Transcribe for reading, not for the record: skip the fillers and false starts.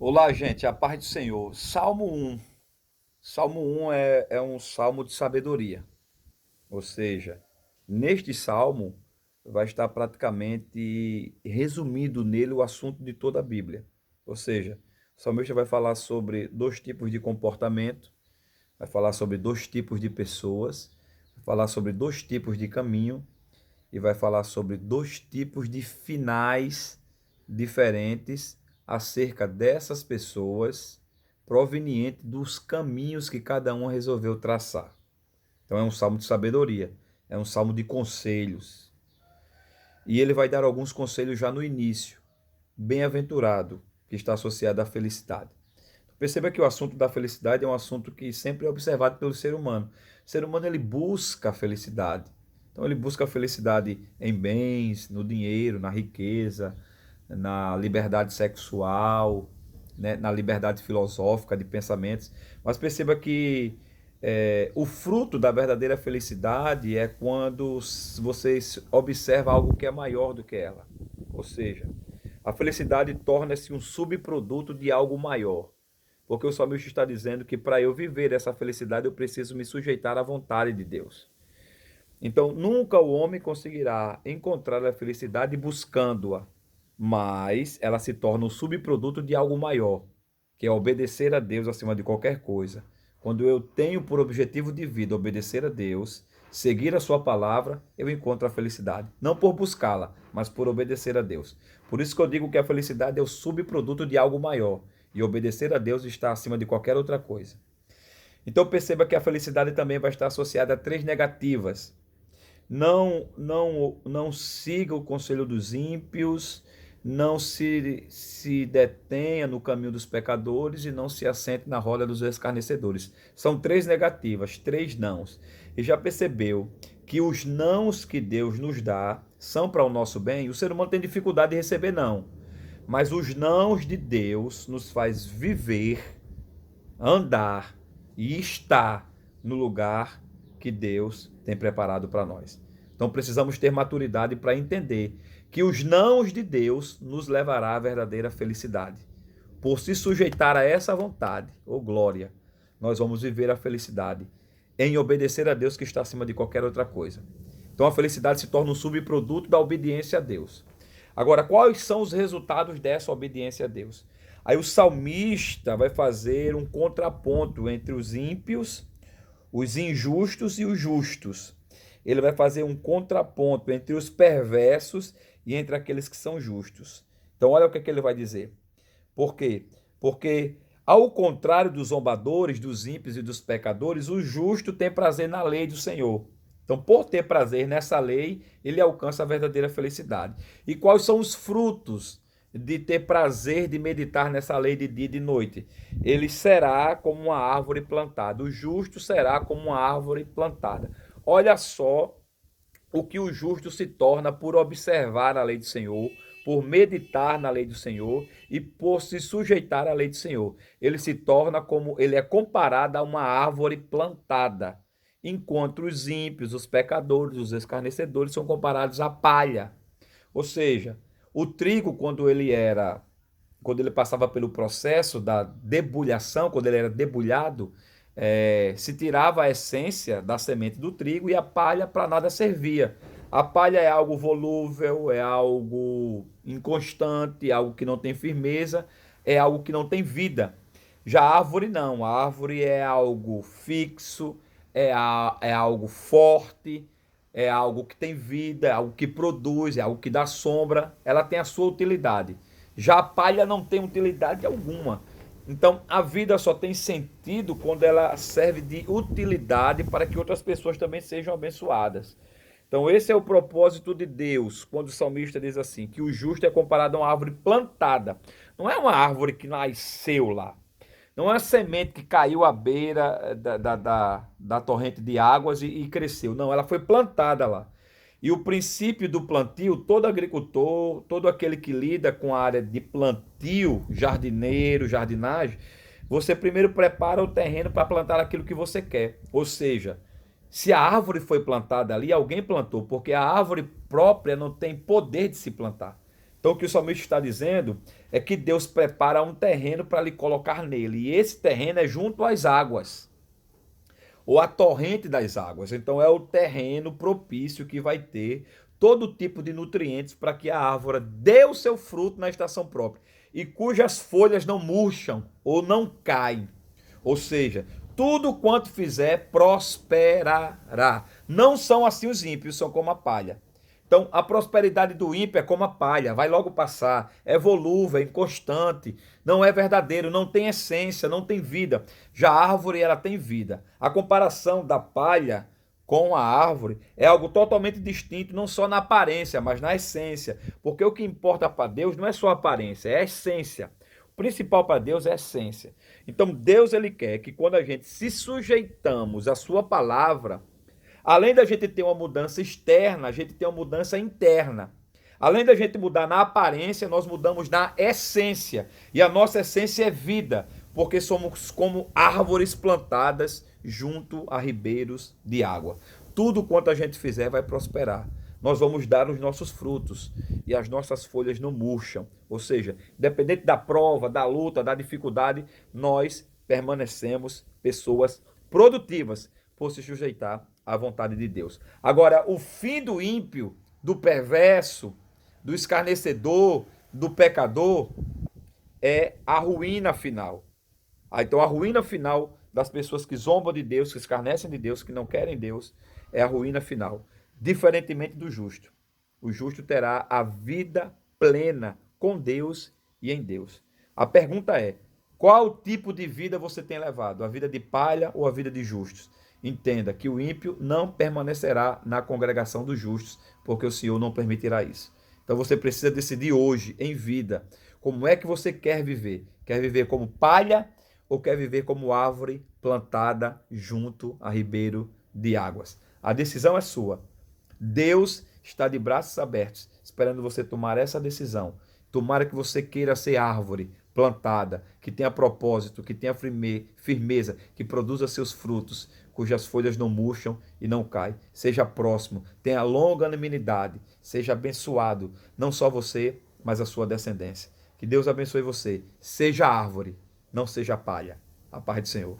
Olá, gente, a paz do Senhor. Salmo 1. Salmo 1 é um salmo de sabedoria. Ou seja, neste salmo vai estar praticamente resumido nele o assunto de toda a Bíblia. Ou seja, o salmista vai falar sobre dois tipos de comportamento, vai falar sobre dois tipos de pessoas, vai falar sobre dois tipos de caminho e vai falar sobre dois tipos de finais diferentes acerca dessas pessoas, proveniente dos caminhos que cada um resolveu traçar. Então é um salmo de sabedoria, é um salmo de conselhos. E ele vai dar alguns conselhos já no início. Bem-aventurado, que está associado à felicidade. Perceba que o assunto da felicidade é um assunto que sempre é observado pelo ser humano. O ser humano ele busca a felicidade. Então ele busca a felicidade em bens, no dinheiro, na riqueza, na liberdade sexual, né, na liberdade filosófica de pensamentos. Mas perceba que o fruto da verdadeira felicidade é quando você observa algo que é maior do que ela. Ou seja, a felicidade torna-se um subproduto de algo maior. Porque o salmista está dizendo que para eu viver essa felicidade eu preciso me sujeitar à vontade de Deus. Então, nunca o homem conseguirá encontrar a felicidade buscando-a, mas ela se torna um subproduto de algo maior, que é obedecer a Deus acima de qualquer coisa. Quando eu tenho por objetivo de vida obedecer a Deus, seguir a sua palavra, eu encontro a felicidade. Não por buscá-la, mas por obedecer a Deus. Por isso que eu digo que a felicidade é o subproduto de algo maior. E obedecer a Deus está acima de qualquer outra coisa. Então perceba que a felicidade também vai estar associada a três negativas. Não siga o conselho dos ímpios, não se detenha no caminho dos pecadores e não se assente na roda dos escarnecedores. São três negativas, três nãos. E já percebeu que os nãos que Deus nos dá são para o nosso bem? O ser humano tem dificuldade de receber não. Mas os nãos de Deus nos faz viver, andar e estar no lugar que Deus tem preparado para nós. Então precisamos ter maturidade para entender que os nãos de Deus nos levará à verdadeira felicidade. Por se sujeitar a essa vontade, ou glória, nós vamos viver a felicidade em obedecer a Deus que está acima de qualquer outra coisa. Então a felicidade se torna um subproduto da obediência a Deus. Agora, quais são os resultados dessa obediência a Deus? Aí o salmista vai fazer um contraponto entre os ímpios, os injustos e os justos. Ele vai fazer um contraponto entre os perversos e entre aqueles que são justos. Então, olha o que, é que ele vai dizer. Por quê? Porque, ao contrário dos zombadores, dos ímpios e dos pecadores, o justo tem prazer na lei do Senhor. Então, por ter prazer nessa lei, ele alcança a verdadeira felicidade. E quais são os frutos de ter prazer de meditar nessa lei de dia e de noite? Ele será como uma árvore plantada. O justo será como uma árvore plantada. Olha só o que o justo se torna por observar a lei do Senhor, por meditar na lei do Senhor e por se sujeitar à lei do Senhor. Ele se torna como, ele é comparado a uma árvore plantada, enquanto os ímpios, os pecadores, os escarnecedores são comparados à palha. Ou seja, o trigo quando ele passava pelo processo da debulhação, quando ele era debulhado, se tirava a essência da semente do trigo e a palha para nada servia. A palha é algo volúvel, é algo inconstante, é algo que não tem firmeza, é algo que não tem vida. Já a árvore não, a árvore é algo fixo, é algo forte, é algo que tem vida, é algo que produz, é algo que dá sombra, ela tem a sua utilidade. Já a palha não tem utilidade alguma. Então, a vida só tem sentido quando ela serve de utilidade para que outras pessoas também sejam abençoadas. Então, esse é o propósito de Deus, quando o salmista diz assim, que o justo é comparado a uma árvore plantada. Não é uma árvore que nasceu lá. Não é uma semente que caiu à beira da torrente de águas e cresceu. Não, ela foi plantada lá. E o princípio do plantio, todo agricultor, todo aquele que lida com a área de plantio, jardineiro, jardinagem, você primeiro prepara o terreno para plantar aquilo que você quer. Ou seja, se a árvore foi plantada ali, alguém plantou, porque a árvore própria não tem poder de se plantar. Então o que o salmista está dizendo é que Deus prepara um terreno para lhe colocar nele. E esse terreno é junto às águas, ou a torrente das águas. Então é o terreno propício que vai ter todo tipo de nutrientes para que a árvore dê o seu fruto na estação própria e cujas folhas não murcham ou não caem. Ou seja, tudo quanto fizer prosperará. Não são assim os ímpios, são como a palha. Então, a prosperidade do ímpio é como a palha, vai logo passar, é volúvel, é inconstante, não é verdadeiro, não tem essência, não tem vida. Já a árvore, ela tem vida. A comparação da palha com a árvore é algo totalmente distinto, não só na aparência, mas na essência. Porque o que importa para Deus não é só a aparência, é a essência. O principal para Deus é a essência. Então, Deus, ele quer que quando a gente se sujeitamos à sua palavra, além da gente ter uma mudança externa, a gente tem uma mudança interna. Além da gente mudar na aparência, nós mudamos na essência. E a nossa essência é vida, porque somos como árvores plantadas junto a ribeiros de água. Tudo quanto a gente fizer vai prosperar. Nós vamos dar os nossos frutos e as nossas folhas não murcham. Ou seja, independente da prova, da luta, da dificuldade, nós permanecemos pessoas produtivas por se sujeitar à vontade de Deus. Agora, o fim do ímpio, do perverso, do escarnecedor, do pecador, é a ruína final. Então, a ruína final das pessoas que zombam de Deus, que escarnecem de Deus, que não querem Deus, é a ruína final. Diferentemente do justo. O justo terá a vida plena com Deus e em Deus. A pergunta é: qual tipo de vida você tem levado? A vida de palha ou a vida de justos? Entenda que o ímpio não permanecerá na congregação dos justos, porque o Senhor não permitirá isso. Então você precisa decidir hoje, em vida, como é que você quer viver. Quer viver como palha ou quer viver como árvore plantada junto a ribeiro de águas? A decisão é sua. Deus está de braços abertos, esperando você tomar essa decisão. Tomara que você queira ser árvore plantada, que tenha propósito, que tenha firmeza, que produza seus frutos, cujas folhas não murcham e não caem. Seja próximo, tenha longanimidade, seja abençoado, não só você, mas a sua descendência. Que Deus abençoe você. Seja árvore, não seja palha. A paz do Senhor.